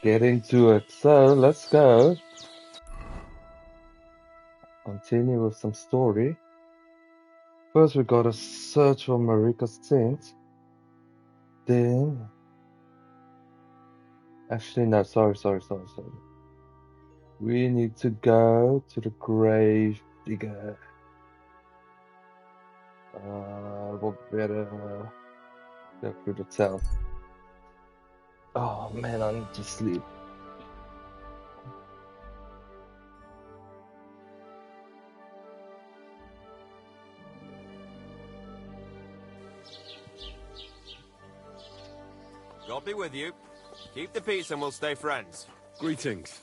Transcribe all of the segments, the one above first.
get into it. So let's go. Continue with some story. First, we gotta search for Marika's tent. Then, actually, no, sorry. We need to go to the grave digger. What better go through the town? Oh man, I need to sleep. God be with you. Keep the peace and we'll stay friends. Greetings.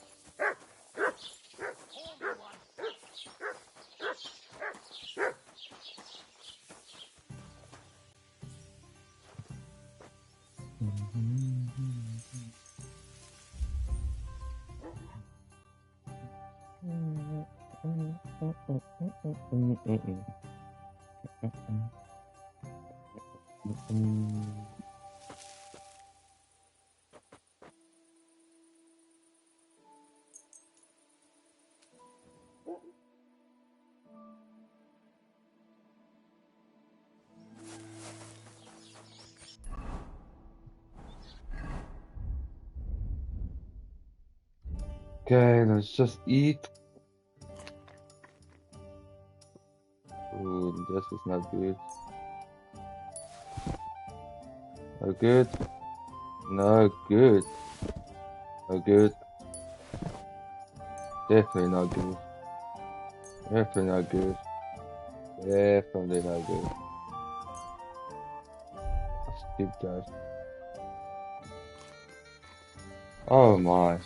Okay, let's just eat. Ooh, this is not good. No good. No good. No good. Definitely not good. Definitely not good. Definitely not good. Let's keep that. Oh my.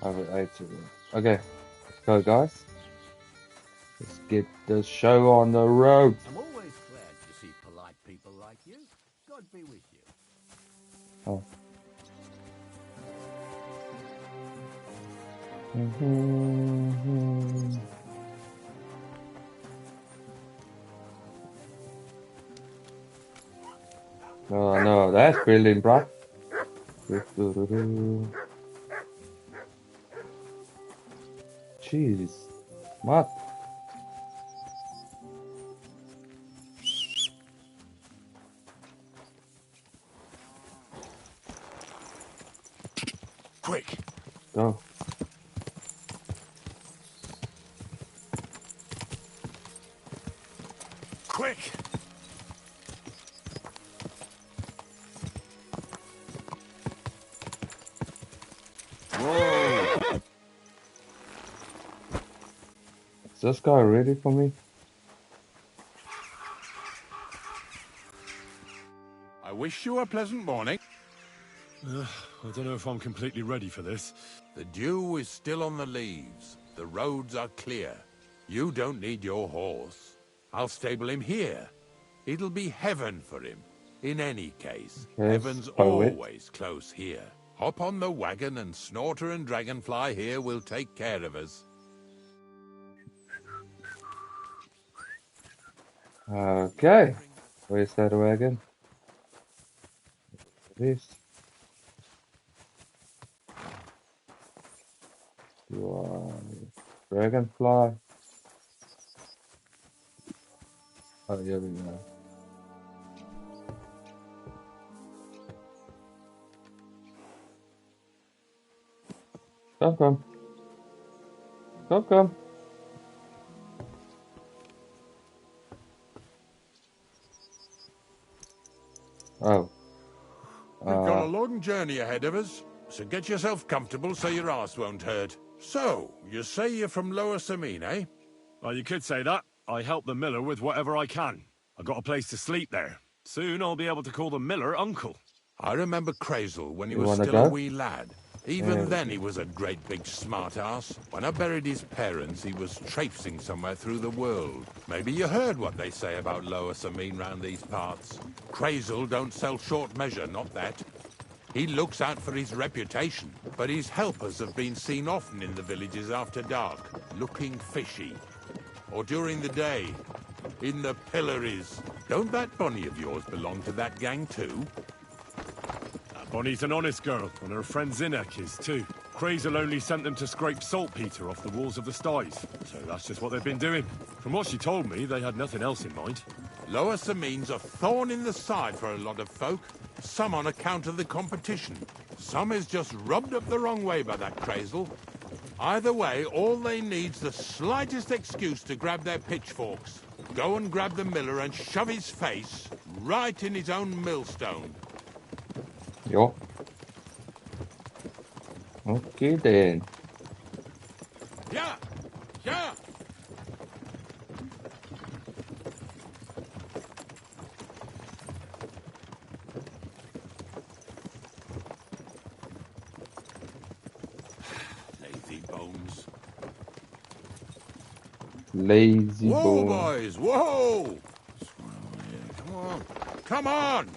I ate it. Okay, let's go, guys. Let's get the show on the road. I'm always glad to see polite people like you. God be with you. Oh. No, that's brilliant, bro. Jeez. What? Quick. Go. Quick. Whoa. Is this guy ready for me? I wish you a pleasant morning. I don't know if I'm completely ready for this. The dew is still on the leaves. The roads are clear. You don't need your horse. I'll stable him here. It'll be heaven for him. In any case, Yes, heaven's poet. always close here. Hop on the wagon and Snorter and Dragonfly here will take care of us. Okay. Where's that wagon? This. Dragonfly. Oh, here we go. Come. Oh. We've got a long journey ahead of us, so get yourself comfortable so your arse won't hurt. So, you say you're from Lower Samine, eh? Well, you could say that. I help the miller with whatever I can. I got a place to sleep there. Soon I'll be able to call the miller uncle. I remember Crazel when he You was wanna still a go? wee lad. Even then he was a great big smart-ass. When I buried his parents, he was traipsing somewhere through the world. Maybe you heard what they say about Lower Samine round these parts. Crazel don't sell short measure, not that. He looks out for his reputation, but his helpers have been seen often in the villages after dark, looking fishy. Or during the day, in the pillories. Don't that bunny of yours belong to that gang too? Bonnie's an honest girl, and her friend Zinnek is too. Crazel only sent them to scrape saltpeter off the walls of the sties, so that's just what they've been doing. From what she told me, they had nothing else in mind. Lower Samine's a thorn in the side for a lot of folk. Some on account of the competition. Some is just rubbed up the wrong way by that Crazel. Either way, all they need's the slightest excuse to grab their pitchforks. Go and grab the miller and shove his face right in his own millstone. Ja. Okay then. Yeah! Yeah! Lazy bones. Lazy Whoa, boy. boys! Whoa! Come on. Come on!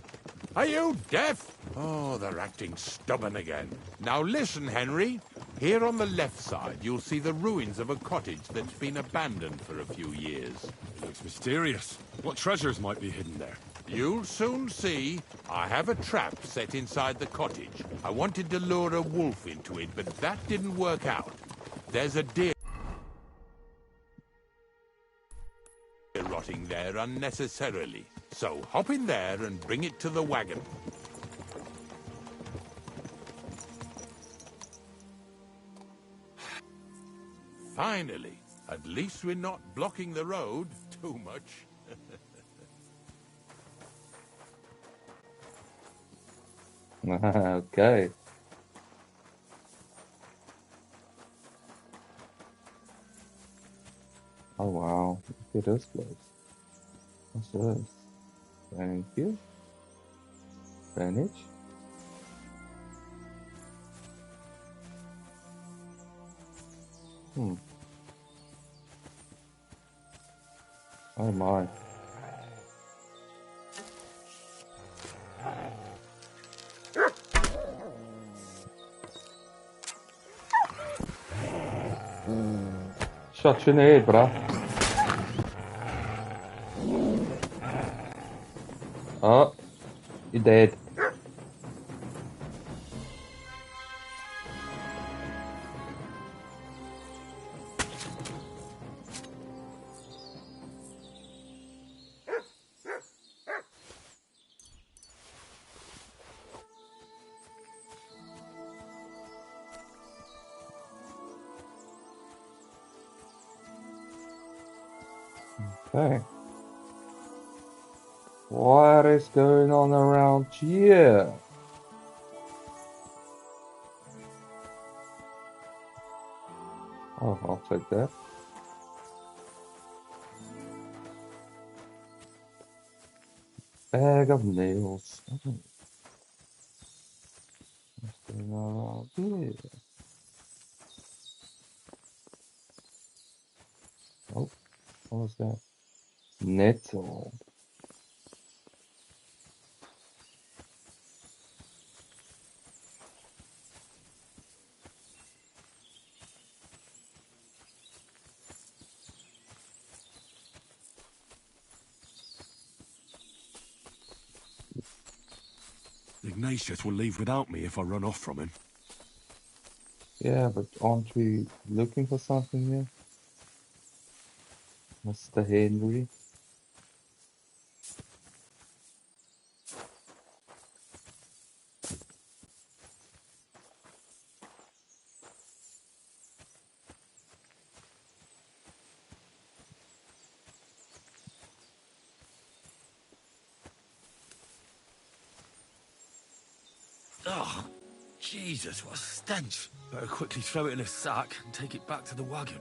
Are you deaf? Oh, they're acting stubborn again. Now listen, Henry. Here on the left side, you'll see the ruins of a cottage that's been abandoned for a few years. It looks mysterious. What treasures might be hidden there? You'll soon see. I have a trap set inside the cottage. I wanted to lure a wolf into it, but that didn't work out. There's a deer rotting there unnecessarily. So hop in there and bring it to the wagon. Finally, at least we're not blocking the road too much. Okay. Oh wow. Look at this place. What's this? Thank you. Spanish. Oh my. Shot you in the head, bruh. Oh, you're dead. Okay. What is going on around here? Oh, I'll take that. Bag of nails. Oh, what's going on around here? Oh, what was that? Nettle. Ignatius will leave without me if I run off from him. Yeah, but aren't we looking for something here? Mr. Henry? Oh, Jesus, what a stench. Better quickly throw it in a sack and take it back to the wagon.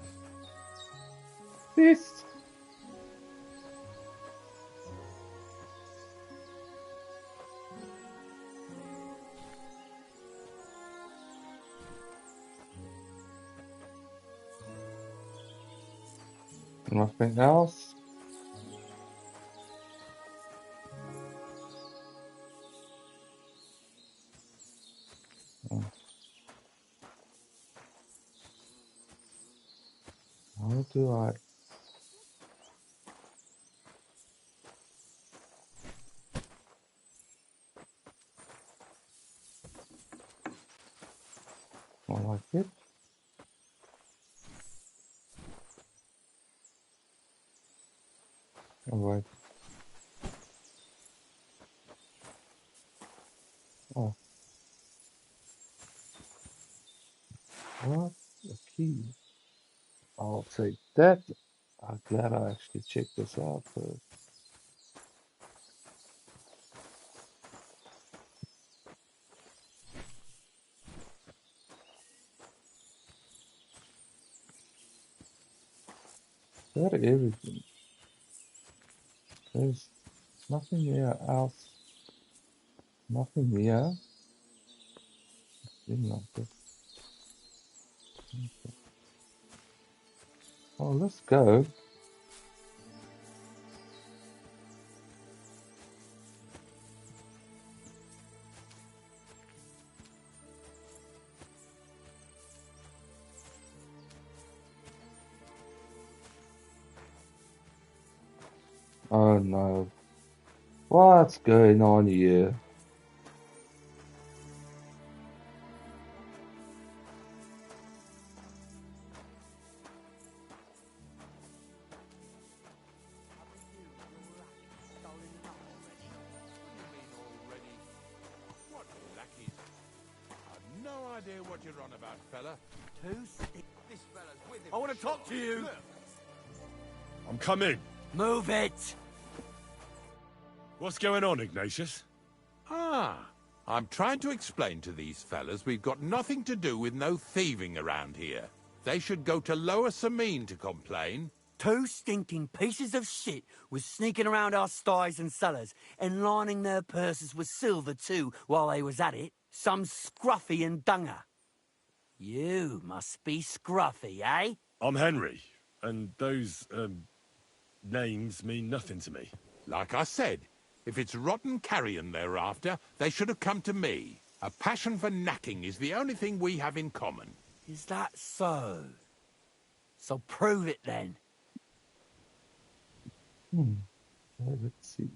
This. Nothing else? Oh. How do I? I like it. Alright. Oh. What? A key. I'll take that. I'm glad I actually checked this out first. Is that everything? There's nothing here else. Nothing here. Didn't like this. Okay. Oh, let's go. Oh no. What's going on here? What lackeys? I've no idea what you're on about, fella. This fella's with him. I want to talk to you. Look. I'm coming. Move it. What's going on, Ignatius? Ah, I'm trying to explain to these fellas we've got nothing to do with no thieving around here. They should go to Lower Samine to complain. 2 stinking pieces of shit was sneaking around our sties and cellars and lining their purses with silver too while they was at it. Some scruffy and dunger. You must be scruffy, eh? I'm Henry, and those, names mean nothing to me. Like I said, if it's rotten carrion they're after, they should have come to me. A passion for knacking is the only thing we have in common. Is that so? So prove it then. Okay, let's see.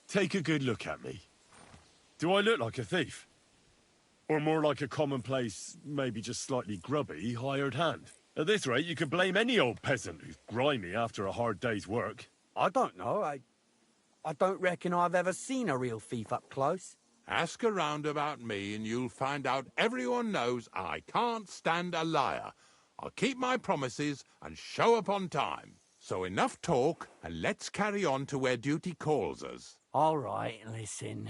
Take a good look at me. Do I look like a thief? Or more like a commonplace, maybe just slightly grubby, hired hand? At this rate, you could blame any old peasant who's grimy after a hard day's work. I don't know. I don't reckon I've ever seen a real thief up close. Ask around about me and you'll find out everyone knows I can't stand a liar. I'll keep my promises and show up on time. So enough talk, and let's carry on to where duty calls us. All right, listen.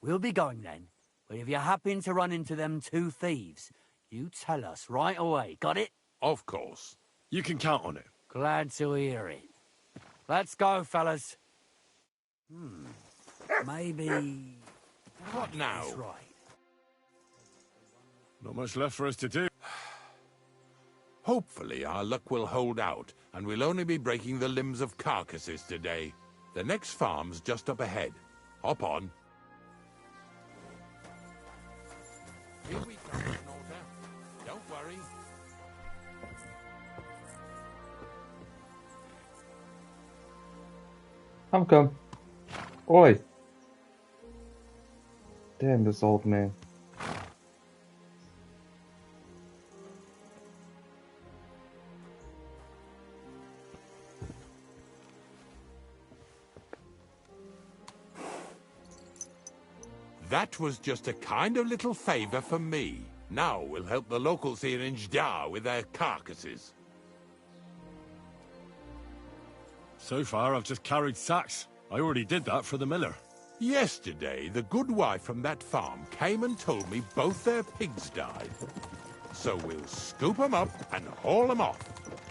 We'll be going then. But if you happen to run into them 2 thieves, you tell us right away. Got it? Of course. You can count on it. Glad to hear it. Let's go, fellas. Maybe... What now? That's right. Not much left for us to do. Hopefully our luck will hold out, and we'll only be breaking the limbs of carcasses today. The next farm's just up ahead. Hop on. Here we come, Snorter. Don't worry. Come. Oi. Damn this old man. That was just a kind of little favor for me. Now we'll help the locals here in Jdar with their carcasses. So far, I've just carried sacks. I already did that for the miller. Yesterday, the good wife from that farm came and told me both their pigs died. So we'll scoop them up and haul them off.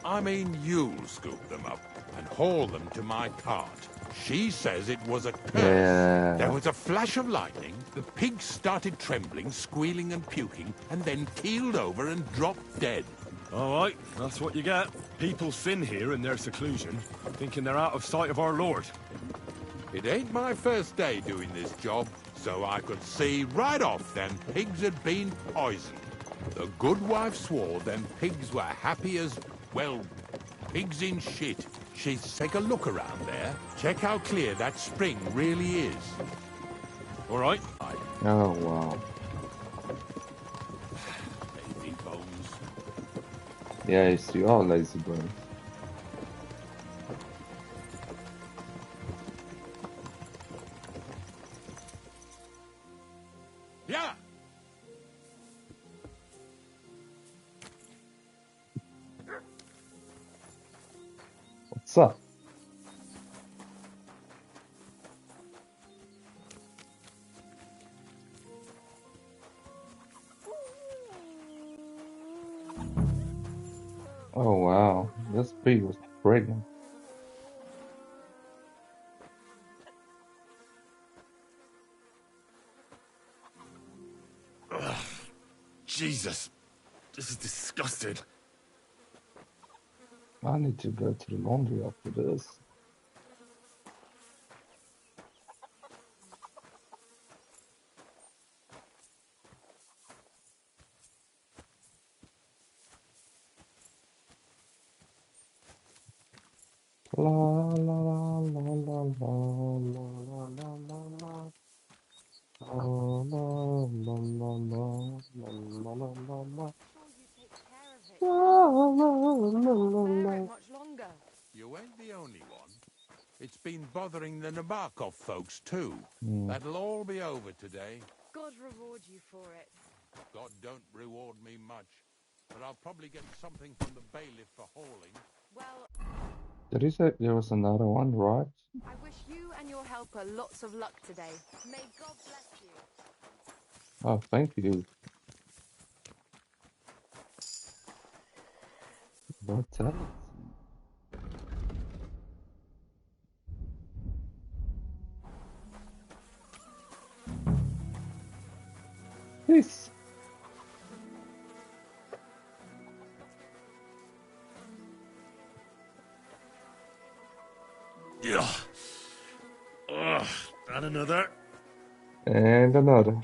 I mean, you'll scoop them up and haul them to my cart. She says it was a curse. Yeah. There was a flash of lightning, the pigs started trembling, squealing and puking, and then keeled over and dropped dead. All right, that's what you get. People sin here in their seclusion, thinking they're out of sight of our Lord. It ain't my first day doing this job, so I could see right off them pigs had been poisoned. The good wife swore them pigs were happy as, well, pigs in shit. She's take a look around there. Check how clear that spring really is. All right. Oh wow. Lazy bones. Yes, you are lazy bones. Yeah. What's up? Oh wow, this pig was pregnant. Jesus, this is disgusting. I need to go to the laundry after this. La la la la la la la la la la la. La la la la la la la la la. Sure you take care of it. La la la Can't la bear it la. much longer. You ain't the only one. It's been bothering the Nabokov folks too. Hmm. That'll all be over today. God reward you for it. God don't reward me much, but I'll probably get something from the bailiff for hauling. Well, Did he say there was another one, right? I wish you and your helper lots of luck today. May God bless you. Oh, thank you. Vitality. Peace. Yeah. Ugh, and another. And another.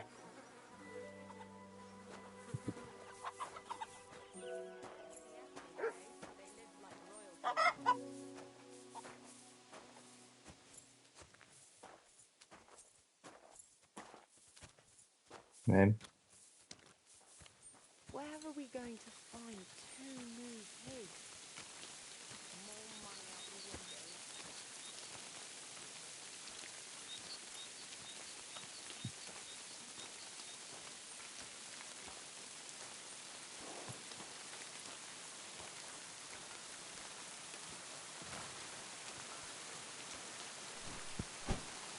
Man. Where are we going to find 2 new pigs? More money out the window.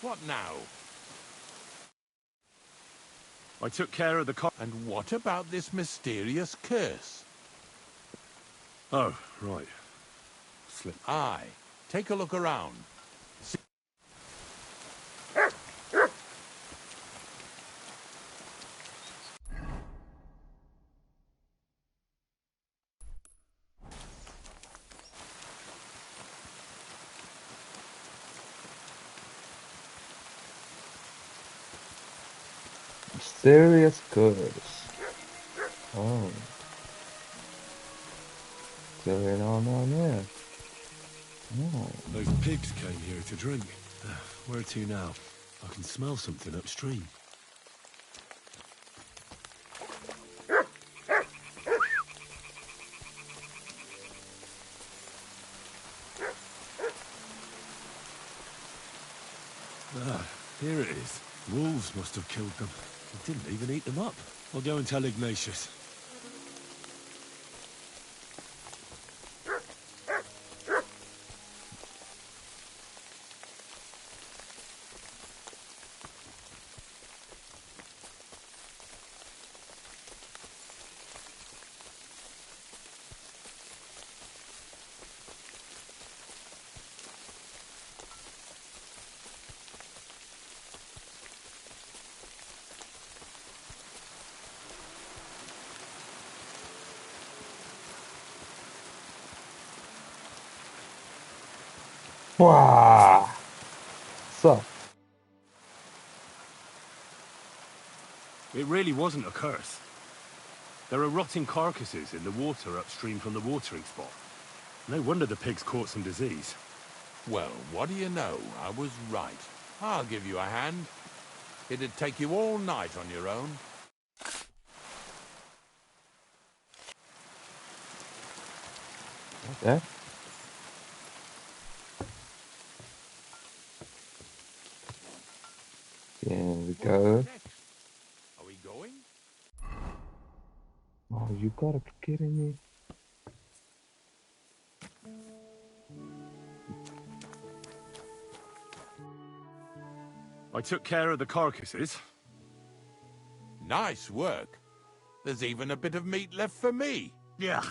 What now? I took care of the car. And what about this mysterious curse? Oh, right. Slip. Aye. Take a look around. Mysterious curse. Oh. What's going on there? Oh. Those pigs came here to drink. Where to now? I can smell something upstream. Ah, here it is. Wolves must have killed them. They didn't even eat them up. I'll go and tell Ignatius. Wow. So, It really wasn't a curse. There are rotting carcasses in the water upstream from the watering spot. No wonder the pigs caught some disease. Well, what do you know? I was right. I'll give you a hand. It'd take you all night on your own. Okay. There we go. Next. Are we going? Oh, you gotta be kidding me. I took care of the carcasses. Nice work. There's even a bit of meat left for me. Yeah,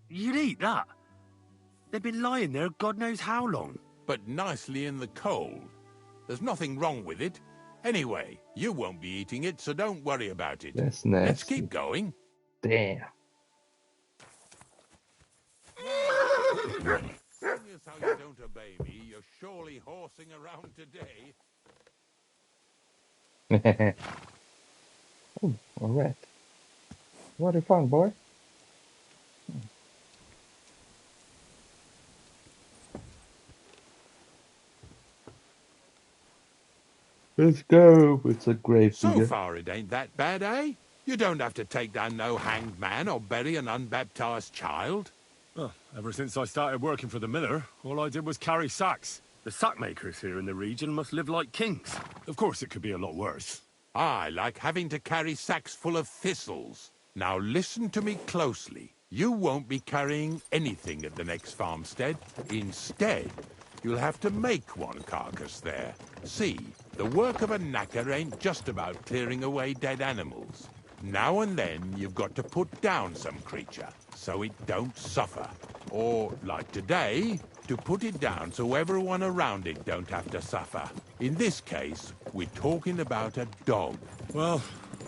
you'd eat that. They've been lying there God knows how long. But nicely in the cold. There's nothing wrong with it. Anyway, you won't be eating it, so don't worry about it. That's Let's nasty. keep going. Damn. Seeing as how you don't obey me, you're surely horsing around today. Oh, a rat. What a fun, boy. Let's go. It's a grave So digger. far, it ain't that bad, eh? You don't have to take down no hanged man or bury an unbaptized child. Well, ever since I started working for the miller, all I did was carry sacks. The sack makers here in the region must live like kings. Of course, it could be a lot worse. I like having to carry sacks full of thistles. Now listen to me closely. You won't be carrying anything at the next farmstead. Instead, you'll have to make one carcass there. See, the work of a knacker ain't just about clearing away dead animals. Now and then, you've got to put down some creature, so it don't suffer. Or, like today, to put it down so everyone around it don't have to suffer. In this case, we're talking about a dog. Well,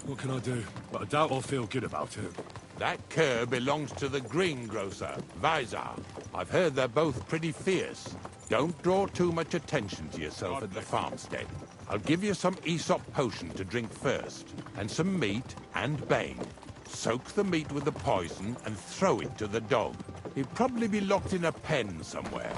what can I do? But I doubt I'll feel good about it. That cur belongs to the greengrocer, Vizar. I've heard they're both pretty fierce. Don't draw too much attention to yourself at the farmstead. I'll give you some Aesop potion to drink first, and some meat and bane. Soak the meat with the poison and throw it to the dog. He'll probably be locked in a pen somewhere.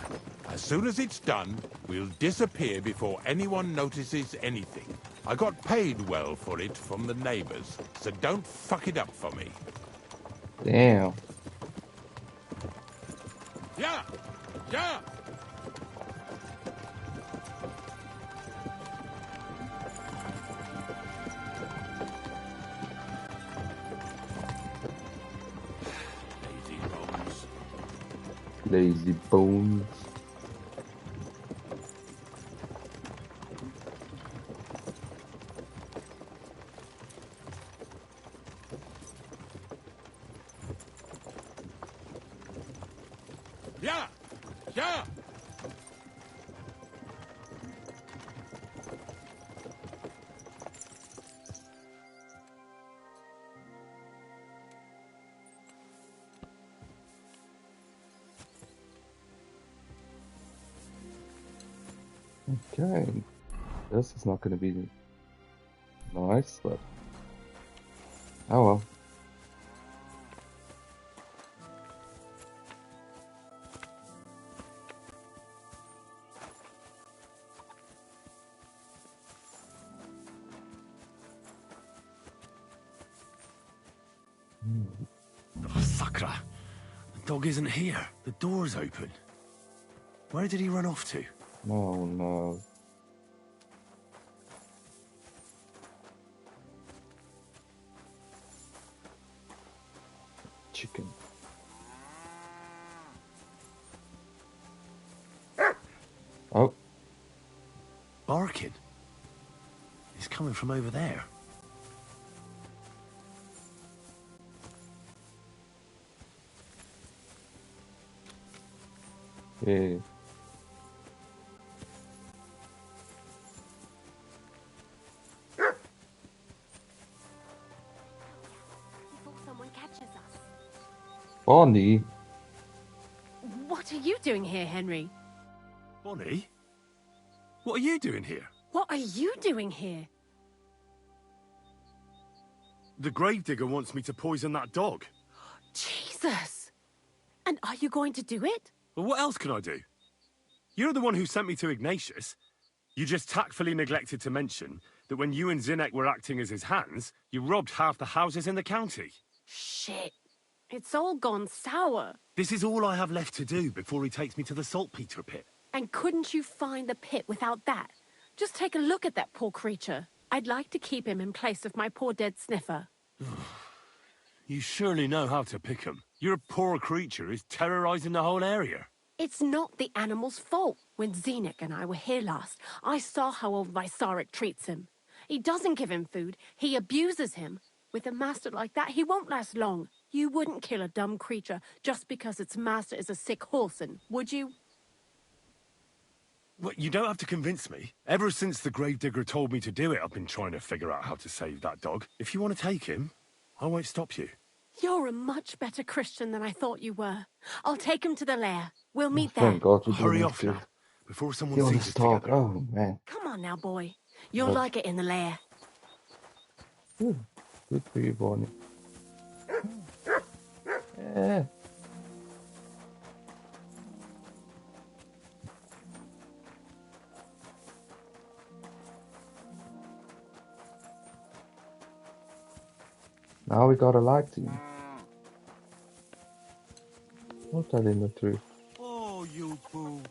As soon as it's done, we'll disappear before anyone notices anything. I got paid well for it from the neighbors, so don't fuck it up for me. Damn. Yeah! Yeah! Lazy bones. Lazy bones. Yeah! Yeah! Okay. This is not going to be nice, but oh well. Oh, Sakra. The dog isn't here. The door's open. Where did he run off to? No, no. Chicken. Oh, Barking. It's coming from over there. yeah. You thought someone catches us. Bonnie. What are you doing here, Henry? Bonnie? What are you doing here? What are you doing here? The gravedigger wants me to poison that dog. Jesus! And are you going to do it? Well, what else can I do? You're the one who sent me to Ignatius. You just tactfully neglected to mention that when you and Zinnek were acting as his hands, you robbed half the houses in the county. Shit. It's all gone sour. This is all I have left to do before he takes me to the saltpeter pit. And couldn't you find the pit without that? Just take a look at that poor creature. I'd like to keep him in place of my poor dead sniffer. You surely know how to pick 'em. Your poor creature is terrorizing the whole area. It's not the animal's fault. When Zenek and I were here last, I saw how old Vysarik treats him. He doesn't give him food, he abuses him. With a master like that, he won't last long. You wouldn't kill a dumb creature just because its master is a sick horseman, would you? Well, you don't have to convince me. Ever since the gravedigger told me to do it, I've been trying to figure out how to save that dog. If you want to take him, I won't stop you. You're a much better Christian than I thought you were. I'll take him to the lair. We'll meet there. Thank God we Hurry didn't off have now, to before someone kill sees this us dog. together. Oh, man. Come on now, boy. You'll What? like it in the lair. Ooh, good for you, Bonnie. Yeah. Now we gotta lie to him. What's that in the tree? Oh, you pooch.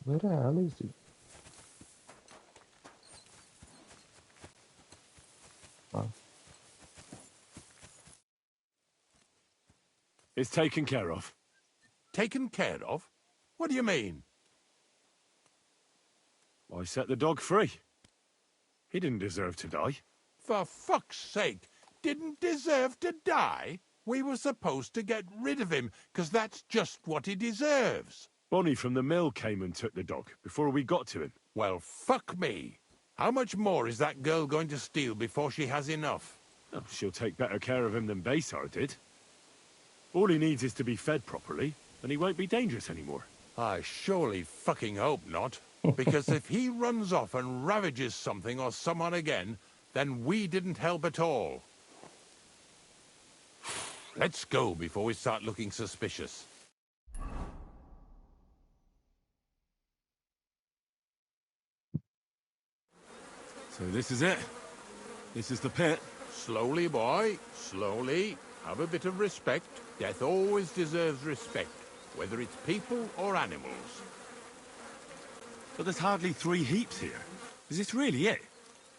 Where the hell is he? Oh. It's taken care of. Taken care of? What do you mean? I set the dog free. He didn't deserve to die. For fuck's sake, didn't deserve to die? We were supposed to get rid of him, 'cause that's just what he deserves. Bonnie from the mill came and took the dog before we got to him. Well, fuck me. How much more is that girl going to steal before she has enough? Oh, she'll take better care of him than Baysar did. All he needs is to be fed properly, and he won't be dangerous anymore. I surely fucking hope not. Because if he runs off and ravages something or someone again, then we didn't help at all. Let's go before we start looking suspicious. So this is it. This is the pit. Slowly, boy, slowly. Have a bit of respect. Death always deserves respect, whether it's people or animals. But there's hardly 3 heaps here. Is this really it?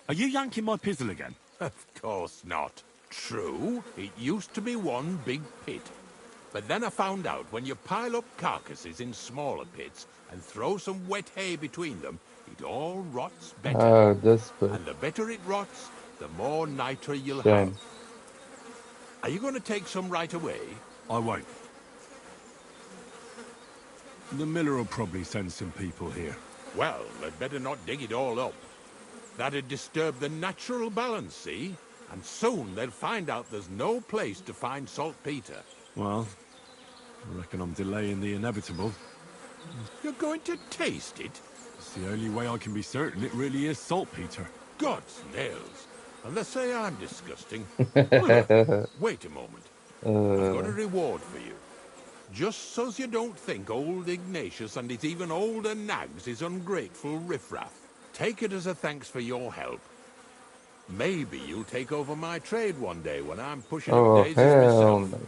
Are you yanking my pizzle again? Of course not. True, it used to be one big pit. But then I found out when you pile up carcasses in smaller pits and throw some wet hay between them, it all rots better. This bit. And the better it rots, the more niter you'll Shame. have. Are you going to take some right away? I won't. The miller will probably send some people here. Well, they'd better not dig it all up. That'd disturb the natural balance, see? And soon they'll find out there's no place to find saltpeter. Well, I reckon I'm delaying the inevitable. You're going to taste it? It's the only way I can be certain it really is saltpeter. God's nails. And they say I'm disgusting. Well, wait a moment. I've got a reward for you. Just so's you don't think old Ignatius and his even older nags is ungrateful riffraff. Take it as a thanks for your help. Maybe you'll take over my trade one day when I'm pushing Oh, up daisies hell myself. no.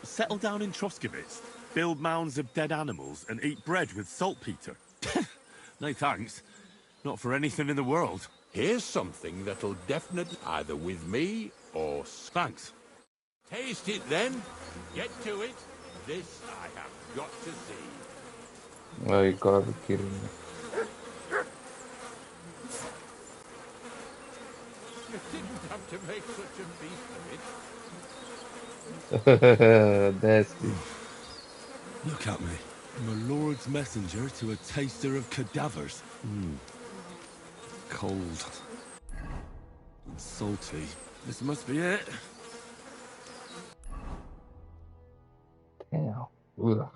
Settle down in Troskowitz, build mounds of dead animals, and eat bread with saltpeter. No thanks. Not for anything in the world. Here's something that'll definitely either with me or... Thanks. Taste it then. Get to it. This I have got to see. Oh, you gotta be kidding me. You didn't have to make such a beast of it. Nasty. Look at me. I'm a lord's messenger to a taster of cadavers. Cold. And salty. This must be it. Damn. Ugh.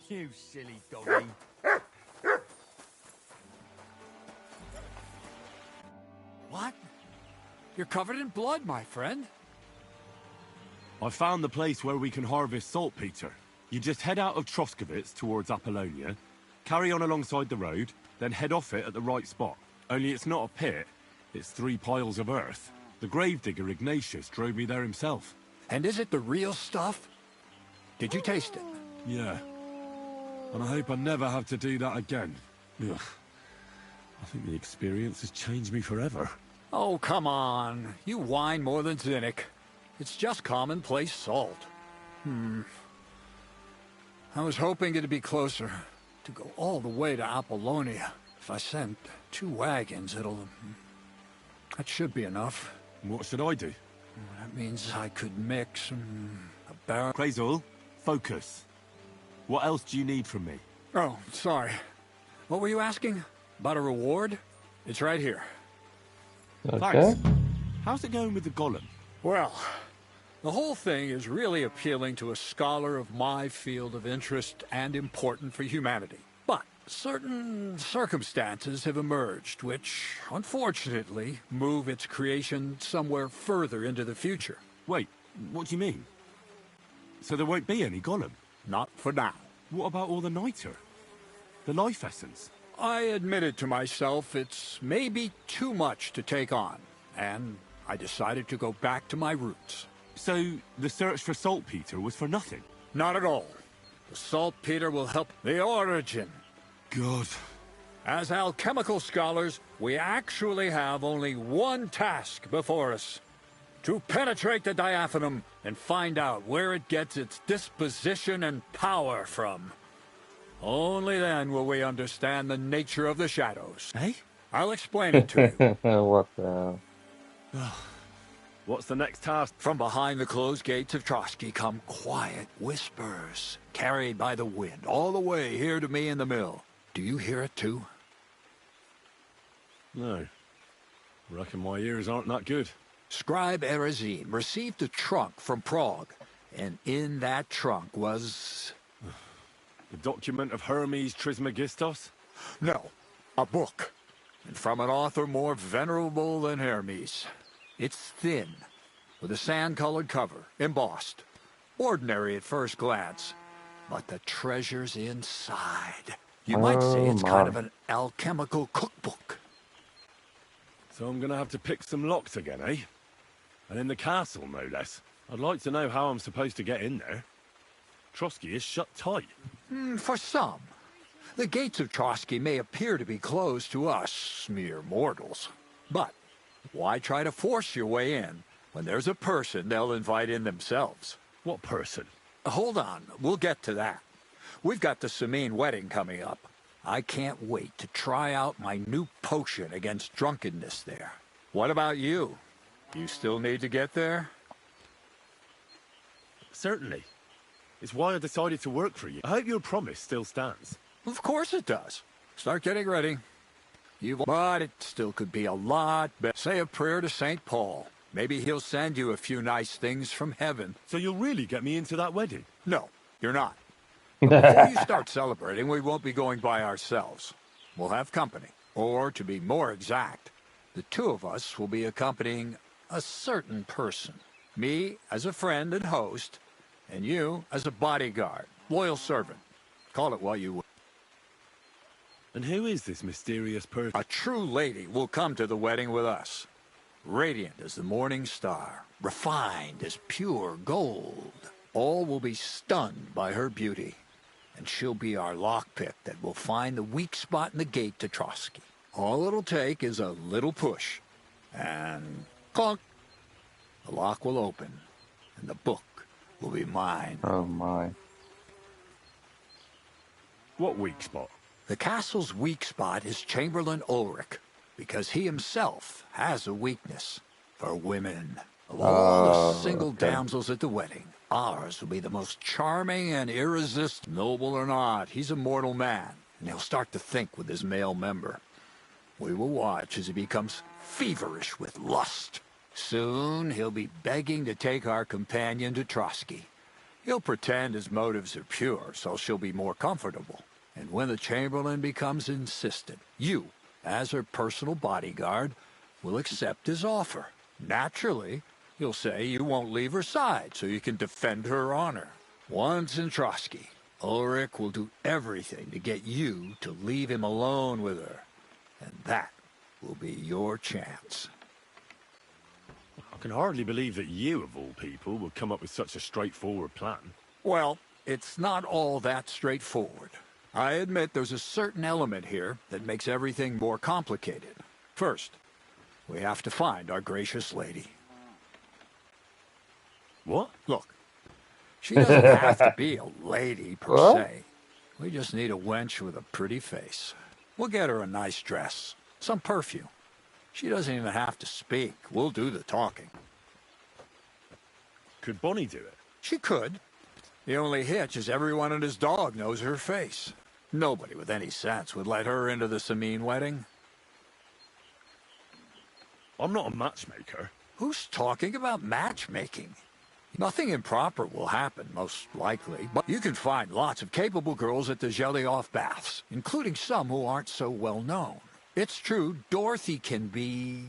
You silly doggy. What? You're covered in blood, my friend. I found the place where we can harvest saltpeter. You just head out of Troskovitz towards Apollonia, carry on alongside the road, then head off it at the right spot. Only it's not a pit, it's 3 piles of earth. The gravedigger Ignatius drove me there himself. And is it the real stuff? Did you taste it? Yeah. And I hope I never have to do that again. Ugh. I think the experience has changed me forever. Oh, come on. You whine more than Zinnik. It's just commonplace salt. I was hoping it'd be closer. To go all the way to Apollonia. If I send 2 wagons, that should be enough. What should I do? That means I could mix a barrel... Crazul, focus. What else do you need from me? Oh, sorry. What were you asking? About a reward? It's right here. Okay. Thanks. How's it going with the golem? Well, the whole thing is really appealing to a scholar of my field of interest and important for humanity. But certain circumstances have emerged which, unfortunately, move its creation somewhere further into the future. Wait, what do you mean? So there won't be any golem? Not for now. What about all the niter? The life essence? I admitted to myself it's maybe too much to take on, and I decided to go back to my roots. So the search for saltpeter was for nothing? Not at all. The saltpeter will help the origin. God. As alchemical scholars, we actually have only one task before us. To penetrate the diaphanum and find out where it gets its disposition and power from. Only then will we understand the nature of the shadows. Eh? I'll explain it to you. What the hell? What's the next task? From behind the closed gates of Trotsky come quiet whispers, carried by the wind, all the way here to me in the mill. Do you hear it too? No. Reckon my ears aren't that good. Scribe Erezine received a trunk from Prague, and in that trunk was... The document of Hermes Trismegistos? No, a book. And from an author more venerable than Hermes. It's thin, with a sand-colored cover, embossed. Ordinary at first glance, but the treasure's inside. You might say it's kind of an alchemical cookbook. So I'm gonna have to pick some locks again, eh? And in the castle, no less. I'd like to know how I'm supposed to get in there. Trotsky is shut tight. For some. The gates of Trotsky may appear to be closed to us, mere mortals. But why try to force your way in when there's a person they'll invite in themselves? What person? Hold on, we'll get to that. We've got the Samine wedding coming up. I can't wait to try out my new potion against drunkenness there. What about you? You still need to get there? Certainly. It's why I decided to work for you. I hope your promise still stands. Of course it does. Start getting ready. But it still could be a lot better. Say a prayer to St. Paul. Maybe he'll send you a few nice things from heaven. So you'll really get me into that wedding? No, you're not. But before you start celebrating, we won't be going by ourselves. We'll have company. Or, to be more exact, the 2 of us will be accompanying a certain person. Me as a friend and host, and you as a bodyguard, loyal servant. Call it what you will. And who is this mysterious person? A true lady will come to the wedding with us. Radiant as the morning star, refined as pure gold. All will be stunned by her beauty. And she'll be our lockpick that will find the weak spot in the gate to Trotsky. All it'll take is a little push. And clunk. The lock will open. And the book will be mine. Oh my. What weak spot? The castle's weak spot is Chamberlain Ulrich, because he himself has a weakness for women. Of all the single damsels at the wedding, ours will be the most charming and irresistible. Noble or not, he's a mortal man, and he'll start to think with his male member. We will watch as he becomes feverish with lust. Soon he'll be begging to take our companion to Trotsky. He'll pretend his motives are pure, so she'll be more comfortable. And when the Chamberlain becomes insistent, you, as her personal bodyguard, will accept his offer. Naturally, you'll say you won't leave her side so you can defend her honor. Once in Trotsky, Ulrich will do everything to get you to leave him alone with her. And that will be your chance. I can hardly believe that you, of all people, would come up with such a straightforward plan. Well, it's not all that straightforward. I admit there's a certain element here that makes everything more complicated. First, we have to find our gracious lady. What? Look, she doesn't have to be a lady per What? se. We just need a wench with a pretty face. We'll get her a nice dress, some perfume. She doesn't even have to speak. We'll do the talking. Could Bonnie do it? She could. The only hitch is everyone and his dog knows her face. Nobody with any sense would let her into the Sameen wedding. I'm not a matchmaker. Who's talking about matchmaking? Nothing improper will happen, most likely, but you can find lots of capable girls at the Gelioff baths, including some who aren't so well known. It's true, Dorothy can be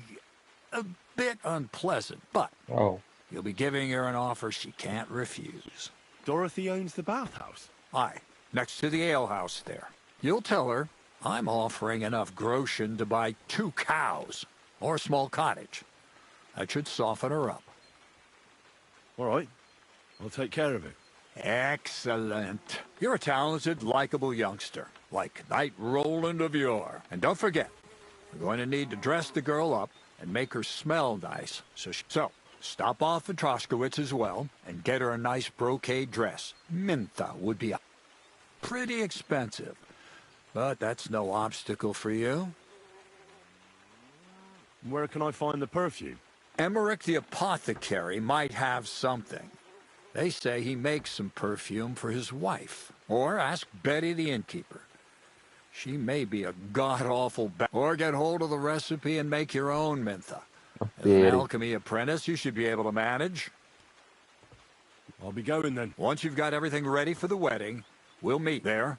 a bit unpleasant, but Oh. you'll be giving her an offer she can't refuse. Dorothy owns the bathhouse. Aye, next to the alehouse there. You'll tell her I'm offering enough groschen to buy 2 cows or a small cottage. That should soften her up. All right. I'll take care of it. Excellent. You're a talented, likable youngster, like Knight Roland of yore. And don't forget, we're going to need to dress the girl up and make her smell nice. So stop off at Troskowitz as well and get her a nice brocade dress. Mintha would be pretty expensive, but that's no obstacle for you. Where can I find the perfume? Emmerich the apothecary might have something. They say he makes some perfume for his wife. Or ask Betty the innkeeper. She may be a god-awful or get hold of the recipe and make your own Mintha. As an alchemy apprentice, you should be able to manage. I'll be going then. Once you've got everything ready for the wedding, we'll meet there.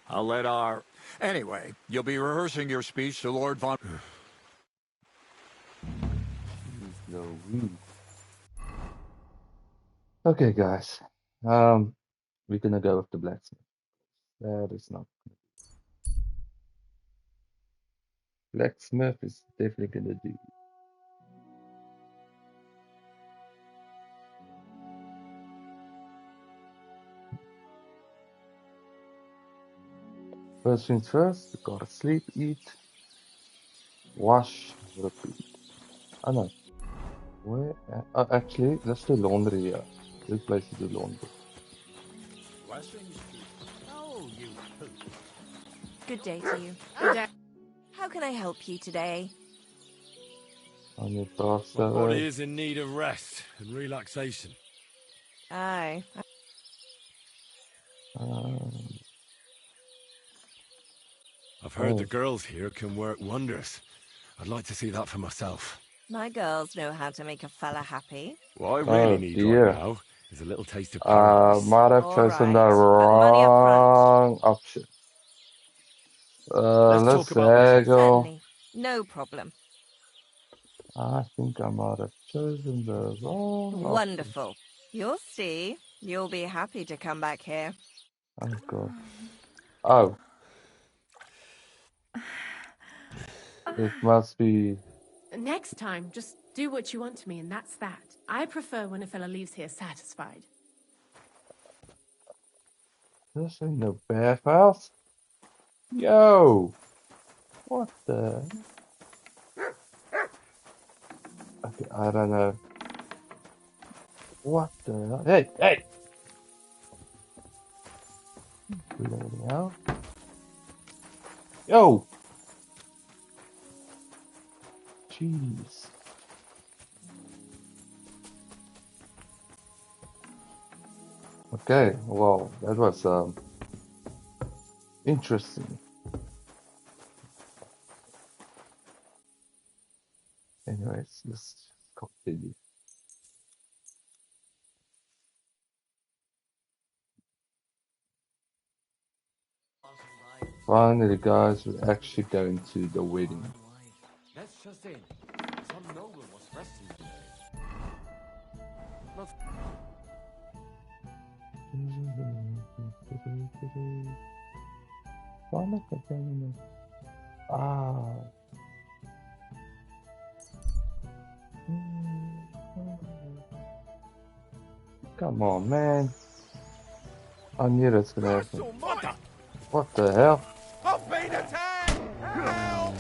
I'll let our... Anyway, you'll be rehearsing your speech to Lord von... Okay, guys. We're gonna go with the blacksmith. That is not. Blacksmith is definitely gonna do. First things first, we gotta sleep, eat, wash, repeat. Oh no. Where? Actually, let's do laundry here. Good place to do laundry. Oh, you poop. Good day to you. How can I help you today? On your My body torso. is in need of rest and relaxation. Aye. I've heard the girls here can work wonders. I'd like to see that for myself. My girls know how to make a fella happy. What I really need dear. right now is a little taste of paradise. Might have All chosen the right, but money up wrong option. Let's Let's talk about the taste. go. Certainly. No problem. I think I might have chosen the wrong option. Wonderful. You'll see. You'll be happy to come back here. Oh god. Oh. It must be. Next time, just do what you want to me, and that's that. I prefer when a fella leaves here satisfied. This ain't no bathhouse. Yo! What the? Okay, I don't know. What the hell? Hey! Hey! Reloading out. Yo! Jeez. Okay, well, that was interesting. Anyways, let's continue. Finally, guys, we're actually going to the wedding. Let's just in. Some noble was resting today. Ah. Come on, man. I knew that's gonna happen. What the hell? I've been attacked! Help!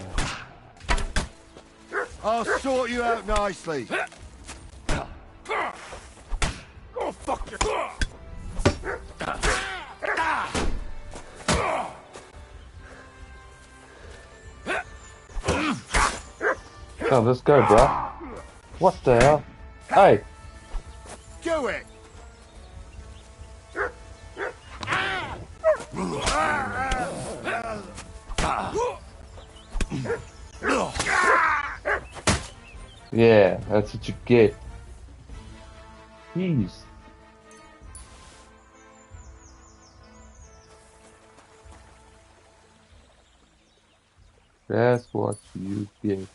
I'll sort you out nicely. Oh, fuck you! Oh, let's go, bro. What the hell? Hey! Do it! Yeah, that's what you get. Jeez. That's what you get.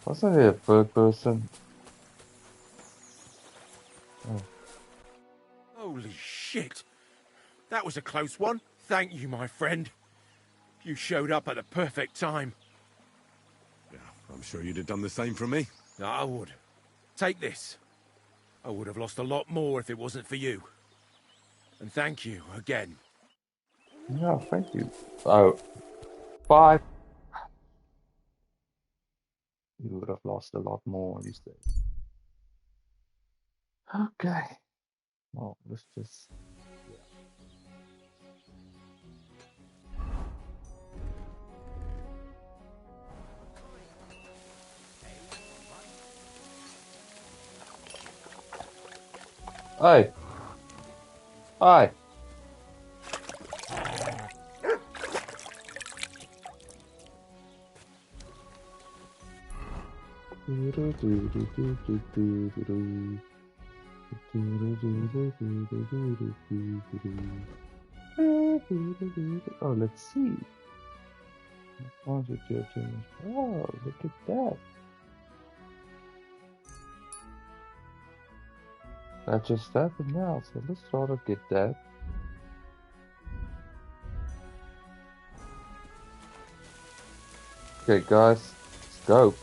Wasn't it a third person? Oh. Holy shit! That was a close one. Thank you, my friend. You showed up at the perfect time. Yeah, I'm sure you'd have done the same for me. I would. Take this. I would have lost a lot more if it wasn't for you. And thank you again. Yeah, thank you. Oh, 5. You would have lost a lot more these days. Okay. Well, let's just... Hey! Hi! Oh, let's see. Oh, look at that. That just happened now, so let's sort of get that. Okay, guys, let's go.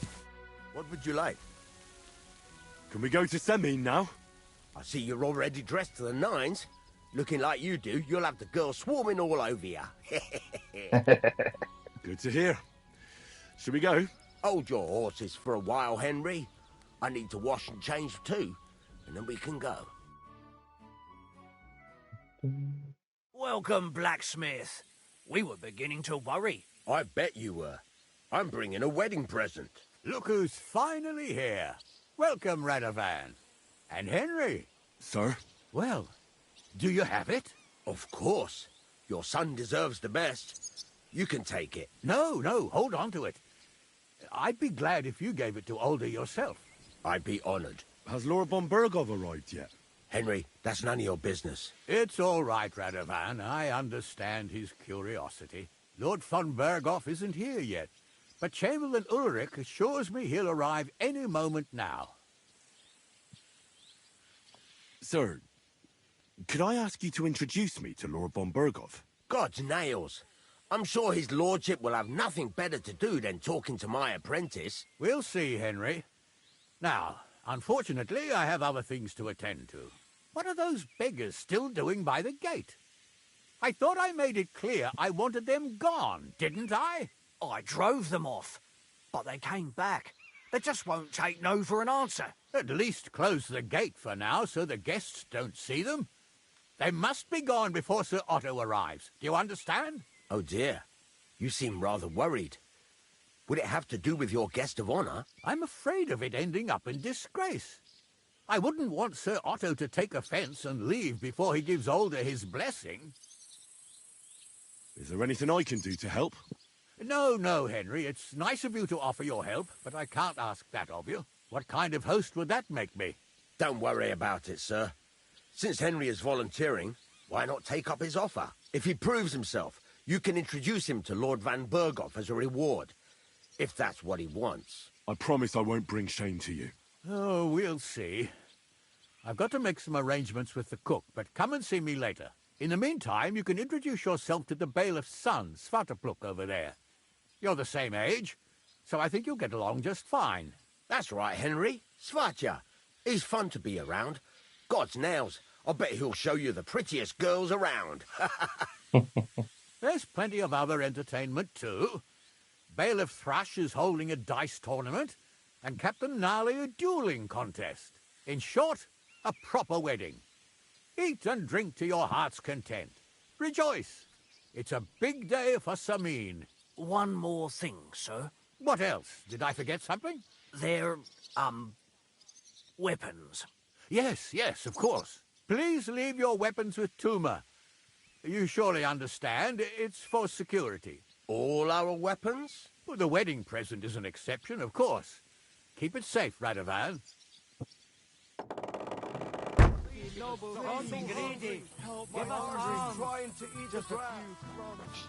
What would you like? Can we go to Semin now? I see you're already dressed to the nines. Looking like you do, you'll have the girls swarming all over you. Good to hear. Should we go? Hold your horses for a while, Henry. I need to wash and change too, and then we can go. Welcome, blacksmith. We were beginning to worry. I bet you were. I'm bringing a wedding present. Look who's finally here. Welcome, Radovan. And Henry. Sir? Well, do you have it? Of course. Your son deserves the best. You can take it. No, hold on to it. I'd be glad if you gave it to Older yourself. I'd be honored. Has Lord von Bergov arrived yet? Henry, that's none of your business. It's all right, Radovan. I understand his curiosity. Lord von Bergov isn't here yet, but Chamberlain Ulrich assures me he'll arrive any moment now. Sir, could I ask you to introduce me to Lord von Bergov? God's nails. I'm sure his lordship will have nothing better to do than talking to my apprentice. We'll see, Henry. Now, unfortunately, I have other things to attend to. What are those beggars still doing by the gate? I thought I made it clear I wanted them gone, didn't I? I drove them off, but they came back. They just won't take no for an answer. At least close the gate for now so the guests don't see them. They must be gone before Sir Otto arrives. Do you understand? Oh dear. You seem rather worried. Would it have to do with your guest of honor? I'm afraid of it ending up in disgrace. I wouldn't want Sir Otto to take offense and leave before he gives Older his blessing. Is there anything I can do to help? No, Henry. It's nice of you to offer your help, but I can't ask that of you. What kind of host would that make me? Don't worry about it, sir. Since Henry is volunteering, why not take up his offer? If he proves himself, you can introduce him to Lord Van Berghoff as a reward, if that's what he wants. I promise I won't bring shame to you. Oh, we'll see. I've got to make some arrangements with the cook, but come and see me later. In the meantime, you can introduce yourself to the bailiff's son, Svatopluk, over there. You're the same age, so I think you'll get along just fine. That's right, Henry. Svatja. He's fun to be around. God's nails, I bet he'll show you the prettiest girls around. There's plenty of other entertainment, too. Bailiff Thrush is holding a dice tournament, and Captain Gnarly a dueling contest. In short, a proper wedding. Eat and drink to your heart's content. Rejoice. It's a big day for Samin. One more thing, sir. What else? Did I forget something? They're, weapons. Yes, of course. Please leave your weapons with Tuma. You surely understand, it's for security. All our weapons? Well, the wedding present is an exception, of course. Keep it safe, Radovan.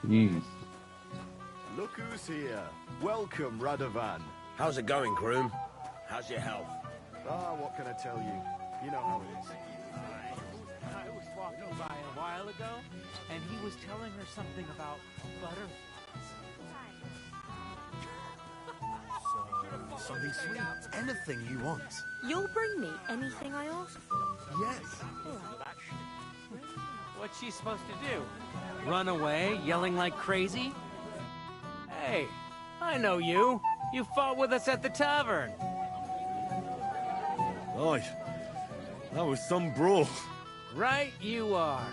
Jeez. Look who's here. Welcome, Radovan. How's it going, groom? How's your health? What can I tell you? You know how it is. I was walking by a while ago, and he was telling her something about butterflies. Something sweet. Anything you want. You'll bring me anything I ask for? Yes. What's she supposed to do? Run away, yelling like crazy? Hey, I know you. You fought with us at the tavern. Right. That was some brawl. Right you are.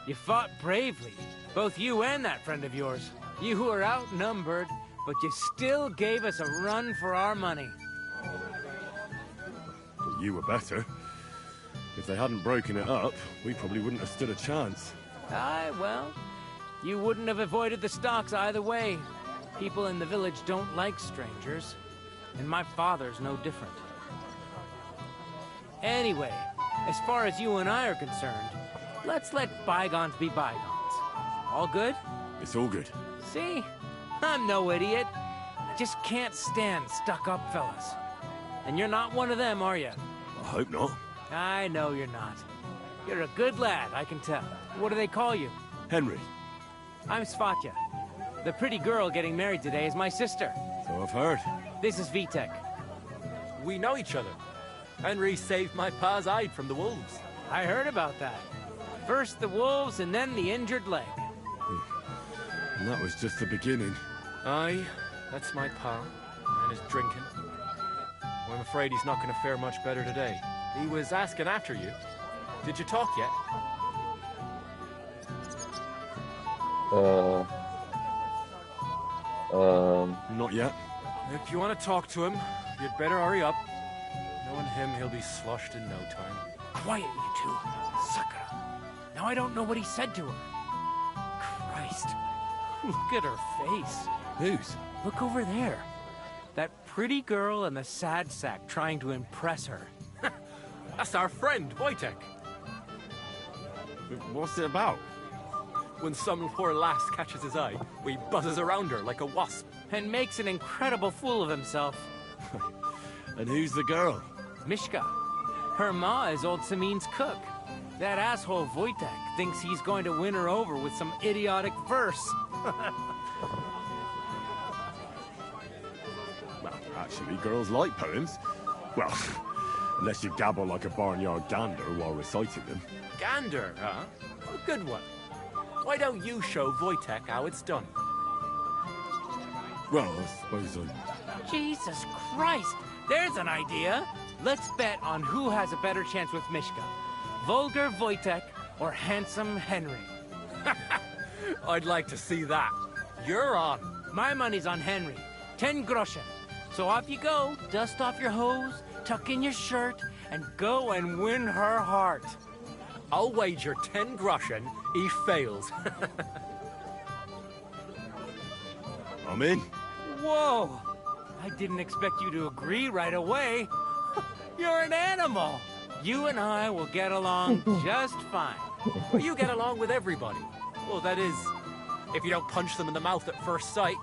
You fought bravely. Both you and that friend of yours. You were outnumbered, but you still gave us a run for our money. But you were better. If they hadn't broken it up, we probably wouldn't have stood a chance. Aye, well, you wouldn't have avoided the stocks either way. People in the village don't like strangers, and my father's no different. Anyway, as far as you and I are concerned, let's let bygones be bygones. All good? It's all good. See? I'm no idiot. I just can't stand stuck-up fellas. And you're not one of them, are you? I hope not. I know you're not. You're a good lad, I can tell. What do they call you? Henry. I'm Svatja. The pretty girl getting married today is my sister. So I've heard. This is Vitek. We know each other. Henry saved my pa's hide from the wolves. I heard about that. First the wolves and then the injured leg. And that was just the beginning. Aye, that's my pa, and his drinking. Well, I'm afraid he's not going to fare much better today. He was asking after you. Did you talk yet? Not yet. If you want to talk to him, you'd better hurry up. Knowing him, he'll be sloshed in no time. Quiet, you two. Sakura. Now I don't know what he said to her. Christ. Look at her face. Whose? Look over there. That pretty girl and the sad sack trying to impress her. That's our friend, Wojtek. What's it about? When some poor lass catches his eye, we buzzes around her like a wasp. And makes an incredible fool of himself. And who's the girl? Mishka. Her ma is old Samin's cook. That asshole Wojtek thinks he's going to win her over with some idiotic verse. Well, actually, girls like poems. Well, unless you gabble like a barnyard gander while reciting them. Gander, huh? A good one. Why don't you show Wojtek how it's done? Well, I suppose I... Jesus Christ! There's an idea! Let's bet on who has a better chance with Mishka. Vulgar Wojtek or handsome Henry. I'd like to see that. You're on. My money's on Henry. 10 groschen. So off you go, dust off your hose, tuck in your shirt, and go and win her heart. I'll wager 10 groschen he fails. I'm in. Whoa! I didn't expect you to agree right away. You're an animal. You and I will get along just fine. Well, you get along with everybody. Well, that is, if you don't punch them in the mouth at first sight.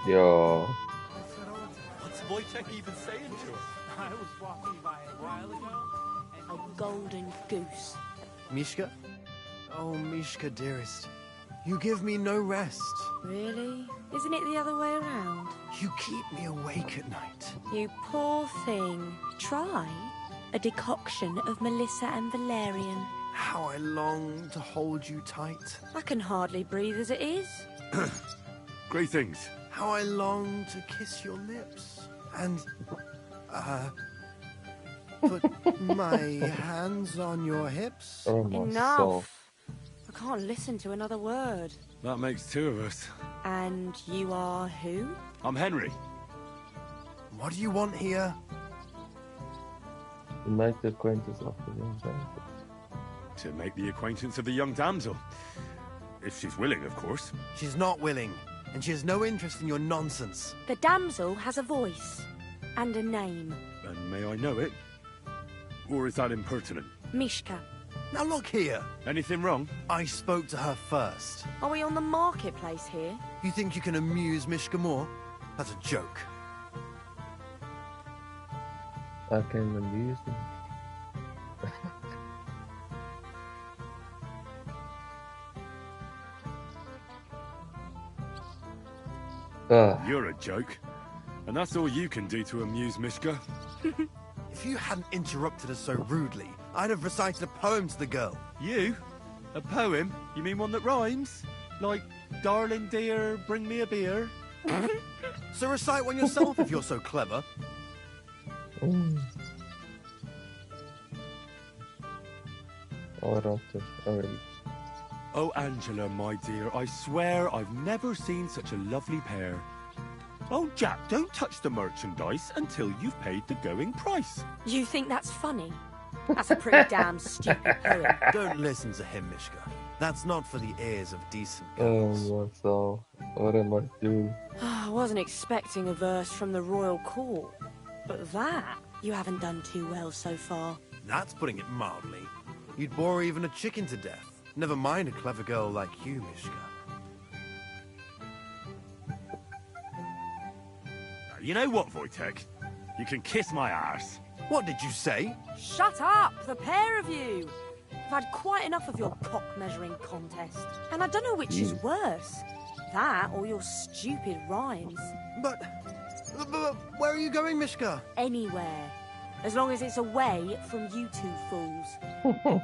Yo. What's Wojtek even saying to her? I was walking by a while ago. A golden goose. Mishka? Oh, Mishka, dearest. You give me no rest. Really? Isn't it the other way around? You keep me awake at night. You poor thing. Try a decoction of Melissa and Valerian. How I long to hold you tight. I can hardly breathe as it is. Greetings. How I long to kiss your lips. And, put my hands on your hips. Oh my Enough. soul. I can't listen to another word. That makes two of us. And you are who? I'm Henry. What do you want here? To make the acquaintance of the young damsel. To make the acquaintance of the young damsel. If she's willing, of course. She's not willing, and she has no interest in your nonsense. The damsel has a voice and a name. And may I know it? Or is that impertinent? Mishka. Now look here. Anything wrong? I spoke to her first. Are we on the marketplace here? You think you can amuse Mishka more? That's a joke. I can amuse them. You're a joke. And that's all you can do to amuse Mishka. If you hadn't interrupted us so rudely, I'd have recited a poem to the girl. You? A poem? You mean one that rhymes? Like, darling dear, bring me a beer? So recite one yourself if you're so clever. Oh, Angela, my dear, I swear I've never seen such a lovely pair. Oh, Jack, don't touch the merchandise until you've paid the going price. You think that's funny? That's a pretty damn stupid poem. Don't listen to him, Mishka. That's not for the ears of decent Oh girls. my soul. What am I doing? I wasn't expecting a verse from the royal court, but that you haven't done too well so far. That's putting it mildly. You'd bore even a chicken to death. Never mind a clever girl like you, Mishka. You know what, Wojtek? You can kiss my arse. What did you say? Shut up, the pair of you! I've had quite enough of your cock-measuring contest. And I don't know which is worse. That or your stupid rhymes. But where are you going, Mishka? Anywhere. As long as it's away from you two fools.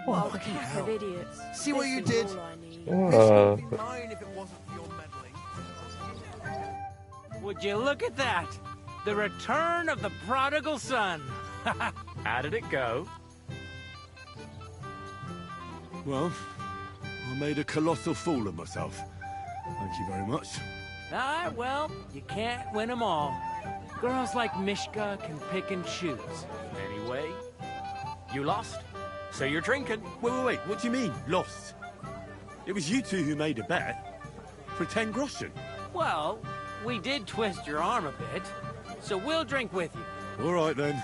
What a pack of idiots. See what you This did? is all I need. Mishka would be mine if it wasn't for your meddling. Would you look at that? The return of the prodigal son. How did it go? Well, I made a colossal fool of myself. Thank you very much. Ah, well, you can't win them all. Girls like Mishka can pick and choose. Anyway, you lost, so you're drinking. Wait, what do you mean, lost? It was you two who made a bet. For 10 groschen. Well, we did twist your arm a bit, so we'll drink with you. All right, then.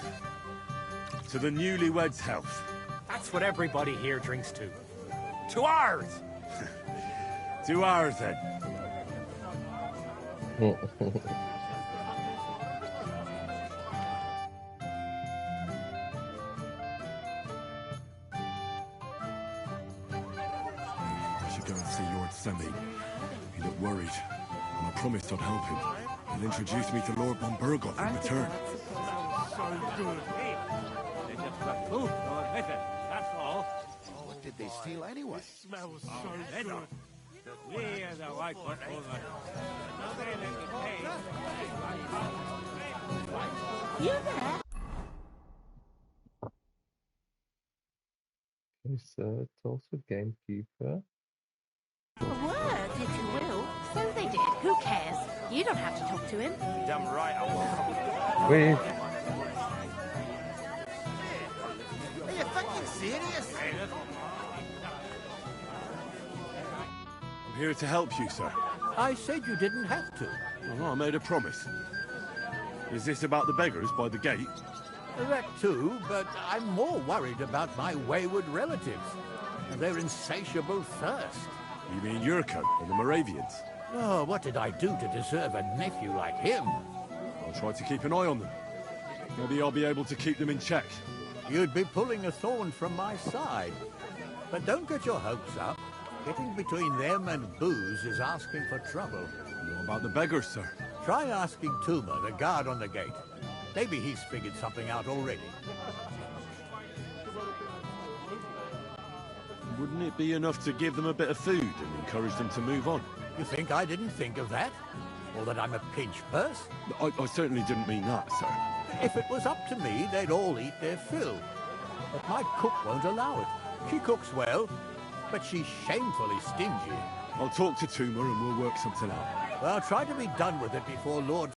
To the newlyweds' health. That's what everybody here drinks to. To ours! To ours, then. I should go and see Lord Semi. He looked worried, and I promised I'd help him. He'll introduce me to Lord von Burgoff in return. That's all. What did they steal anyway? Smells so good. We are the white You there? Okay, so it's also gamekeeper. A word, if you will. So they did. Who cares? You don't have to talk to him. Damn right I won't. Wait. Are you fucking serious? I'm here to help you, sir. I said you didn't have to. Well, I made a promise. Is this about the beggars by the gate? That too, but I'm more worried about my wayward relatives and their insatiable thirst. You mean Yurko and the Moravians? Oh, what did I do to deserve a nephew like him? I'll try to keep an eye on them. Maybe I'll be able to keep them in check. You'd be pulling a thorn from my side. But don't get your hopes up. Getting between them and booze is asking for trouble. What about the beggars, sir? Try asking Tuma, the guard on the gate. Maybe he's figured something out already. Wouldn't it be enough to give them a bit of food and encourage them to move on? You think I didn't think of that? Or that I'm a pinch purse? I certainly didn't mean that, sir. If it was up to me, they'd all eat their fill. But my cook won't allow it. She cooks well, but she's shamefully stingy. I'll talk to Tuma and we'll work something out. Well, try to be done with it before Lord